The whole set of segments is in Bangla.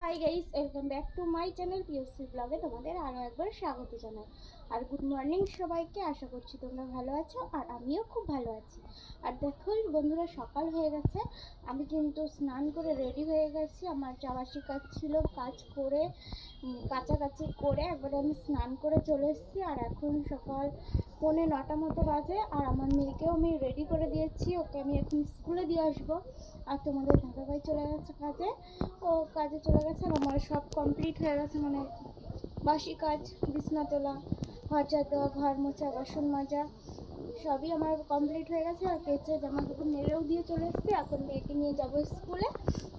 Hi guys, welcome back to my channel POC ব্লগে তোমাদের আরও একবার স্বাগত জানাই। আর গুড মর্নিং সবাইকে। আশা করছি তোমরা ভালো আছো আর আমিও খুব ভালো আছি। আর দেখো বন্ধুরা, সকাল হয়ে গেছে। আমি কিন্তু স্নান করে রেডি হয়ে গেছি। আমার চাবাসি কাজ ছিল, কাজ করে কাছাকাছি করে একবারে আমি স্নান করে চলে এসেছি। আর এখন সকাল 9:45 মতো বাজে। আর আমার মেয়েকেও আমি রেডি করে দিয়েছি, ওকে আমি এখন স্কুলে দিয়ে আসবো। আর তোমাদের দাদাভাই চলে গেছে কাজে, ও কাজে চলে গেছে। আর আমার সব কমপ্লিট হয়ে গেছে, মানে বাসি কাজ, বিছনা তোলা, ঘর ঝাড় দেওয়া, ঘর মোছা, বাসন মাজা সবই আমার কমপ্লিট হয়ে গেছে। আর কেচে জামা কাপড় নেড়েও দিয়ে চলে এসেছি। এখন মেয়েকে নিয়ে যাবো স্কুলে।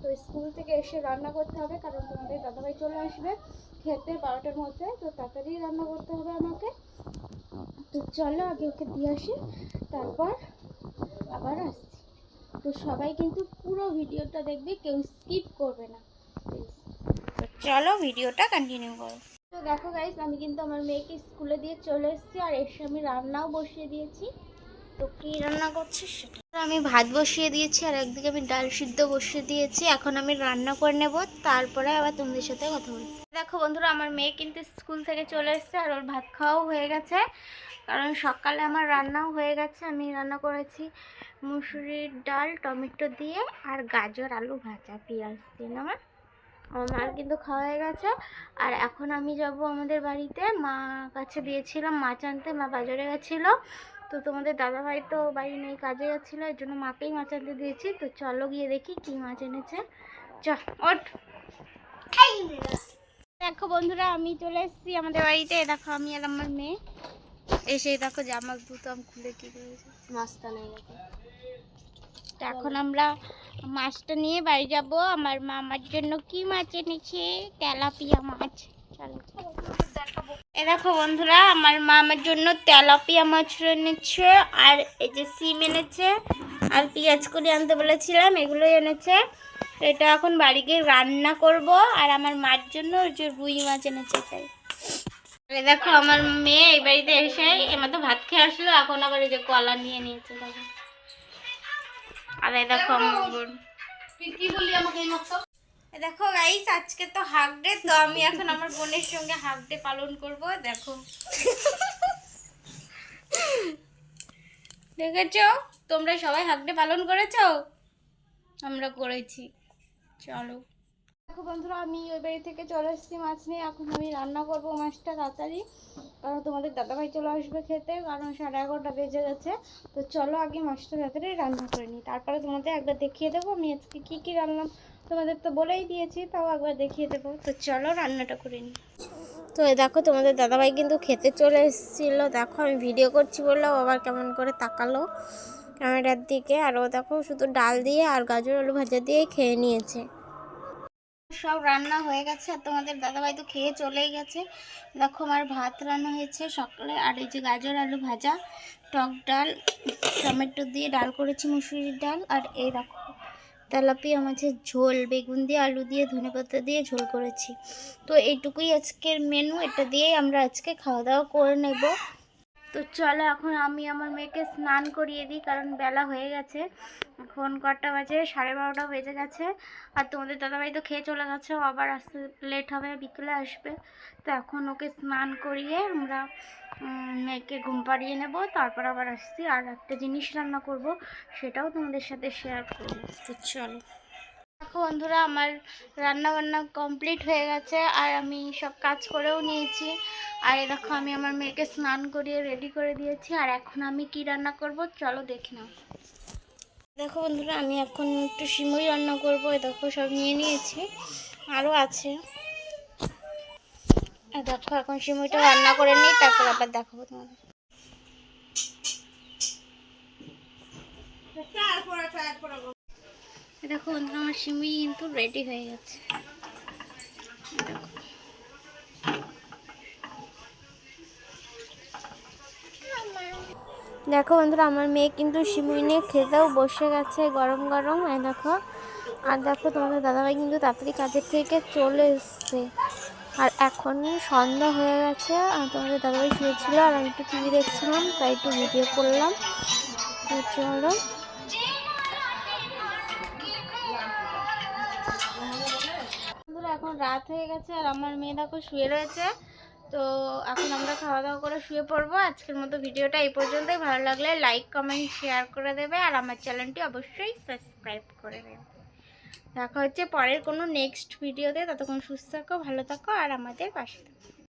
তো স্কুল থেকে এসে রান্না করতে হবে, কারণ তোমাদের দাদাভাই চলে আসবে খেতে 12টার মধ্যে। তো তাড়াতাড়ি রান্না করতে হবে আমাকে। তো চলো আগে ওকে দিয়ে আসি, তারপর আবার আসছি। তো সবাই কিন্তু পুরো ভিডিওটা দেখবে, কেউ স্কিপ করবে না প্লিজ। তো চলো ভিডিওটা কন্টিনিউ করো। তো দেখো গাইস, আমি কিন্তু আমার মেয়েকে স্কুলে দিয়ে চলে এসেছি। আর এসে আমি রান্নাও বসিয়ে দিয়েছি। তো কী রান্না করছি সেটা, আমি ভাত বসিয়ে দিয়েছি আর একদিকে আমি ডাল সিদ্ধ বসিয়ে দিয়েছি। এখন আমি রান্না করে নেব, তারপরে আবার তোমাদের সাথে কথা বলবো। দেখো বন্ধুরা, আমার মেয়ে কিন্তু স্কুল থেকে চলে এসেছে আর ওর ভাত খাওয়াও হয়ে গেছে, কারণ সকালে আমার রান্নাও হয়ে গেছে। আমি রান্না করেছি মুসুরির ডাল টমেটো দিয়ে আর গাজর আলু ভাজা পেঁয়াজ দিয়ে। আমার মার কিন্তু খাওয়া হয়ে গেছে। আর এখন আমি যাব আমাদের বাড়িতে, মা কাছে দিয়েছিলাম মাছ আনতে, মা বাজারে গেছিলো। তো তোমাদের দাদাভাই তো বাড়ি নেই, কাজে গেছিলো, এর জন্য মাকেই মাছ আনতে দিয়েছি। তো চলো গিয়ে দেখি কি মাছ এনেছে। ওঠ। দেখো বন্ধুরা, আমি চলে এসেছি আমাদের বাড়িতে। দেখো আমি আর আমার মেয়ে এসে দেখো জামা বুতাম খুলে কি রয়েছে, মাছটা নেই। এখন আমরা মাছটা নিয়ে বাড়ি যাব। আমার মা আমার জন্য কি মাছ এনেছে, তেলাপিয়া মাছ। চলো এ দেখো বন্ধুরা, আমার মা আমার জন্য তেলাপিয়া মাছ এনেছে, আর এই যে সিম এনেছে, আর পেঁয়াজ কলি আনতে বলেছিলাম, এগুলোই এনেছে। এটা এখন বাড়ি গিয়ে রান্না করব। আর আমার মার জন্য ওই যে রুই মাছ এনেছে তাই। দেখো আমার মেয়ে এই বাড়িতে এসে এমাত্র ভাত খেয়ে আসলো, এখন আবার এই যে কলা নিয়ে নিয়েছে। দেখো আর এই দেখো আমার বোন কি বলি আমাকে দেখো গাইস, আজকে তো হাগ ডে, তো আমি এখন আমার বোনের সঙ্গে হাগ ডে পালন করব। দেখো দেখেছো, তোমরা সবাই হাগ ডে পালন করেছো? আমরা করেছি। চলো দেখো বন্ধুরা, আমি ওই বাড়ি থেকে চলে এসেছি মাছ নিয়ে। এখন আমি রান্না করব মাছটা তাড়াতাড়ি, কারণ তোমাদের দাদাভাই চলে আসবে খেতে, কারণ 11:30 বেজে গেছে। তো চলো আগে মাছটা তাড়াতাড়ি রান্না করে নিই, তারপরে তোমাদের একবার দেখিয়ে দেবো আমি আজকে কী কী রান্না। তোমাদের তো বলেই দিয়েছি, তাও একবার দেখিয়ে দেবো। তো চলো রান্নাটা করে নিই। তো দেখো তোমাদের দাদাভাই কিন্তু খেতে চলে এসেছিলো। দেখো আমি ভিডিও করছি বললেও আবার কেমন করে তাকালো ক্যামেরার দিকে। আর ও দেখো শুধু ডাল দিয়ে আর গাজর আলু ভাজা দিয়ে খেয়ে নিয়েছে। সব রান্না হয়ে গেছে আর তোমাদের দাদাভাই তো খেয়ে চলেই গেছে। দেখো আমার ভাত রান্না হয়েছে সকালে, আর এই যে গাজর আলু ভাজা, টক ডাল, টমেটো দিয়ে ডাল করেছি মুসুরির ডাল, আর এই দেখো তেলাপিয়া মাছের ঝোল, বেগুন দিয়ে আলু দিয়ে ধনেপাতা দিয়ে ঝোল করেছি। তো এইটুকুই আজকের মেনু, এটা দিয়েই আমরা আজকে খাওয়া দাওয়া করে নেব। তো চলো এখন আমি আমার মেয়েকে স্নান করিয়ে দিই, কারণ বেলা হয়ে গেছে। এখন কটা বাজে, 12:30 বেজে গেছে। আর তোমাদের দাদাভাই তো খেয়ে চলে গেছে, ও আবার আসতে লেট হবে, বিকেলে আসবে। তো এখন ওকে স্নান করিয়ে আমরা মেয়েকে ঘুম পাড়িয়ে নেব, তারপর আবার আসছি। আর একটা জিনিস রান্না করব, সেটাও তোমাদের সাথে শেয়ার করব। তো চলো দেখো বন্ধুরা, আমার রান্না বান্না কমপ্লিট হয়ে গেছে আর আমি সব কাজ করেও নিয়েছি। আর দেখো আমি আমার মেয়েকে স্নান করিয়ে রেডি করে দিয়েছি। আর এখন আমি কি রান্না করব চলো দেখে নাও। দেখো বন্ধুরা, আমি এখন একটু সিমুই রান্না করব। দেখো সব নিয়ে নিয়েছি, আরও আছে। দেখো এখন সিমুইটা রান্না করে নিই, তারপর আবার দেখাবো তোমাদের। দেখো বন্ধুরা, আমার সিমুই কিন্তু রেডি হয়ে গেছে। দেখো বন্ধুরা, আমার মেয়ে কিন্তু সিমুই নিয়ে খেতেও বসে গেছে গরম গরম। দেখো, আর দেখো তোমাদের দাদাভাই কিন্তু তাড়াতাড়ি কাজের থেকে চলে এসছে। আর এখন সন্ধ্যা হয়ে গেছে, আর তোমাদের দাদাভাই শুয়েছিল আর আমি একটু টিভি দেখছিলাম, তাই একটু ভিডিও করলাম। তো চলো বন্ধুরা, এখন রাত হয়ে গেছে আর আমার মেয়ে দেখো শুয়ে রয়েছে। তো এখন আমরা খাওয়া দাওয়া করে শুয়ে পড়বো। আজকের মতো ভিডিওটা এই পর্যন্তই। ভালো লাগলে লাইক কমেন্ট শেয়ার করে দেবে আর আমার চ্যানেলটি অবশ্যই সাবস্ক্রাইব করে দেবে। দেখা হচ্ছে পরের কোনো নেক্সট ভিডিওতে। ততক্ষণ সুস্থ থাকো, ভালো থাকো আর আমাদের পাশে থাকো।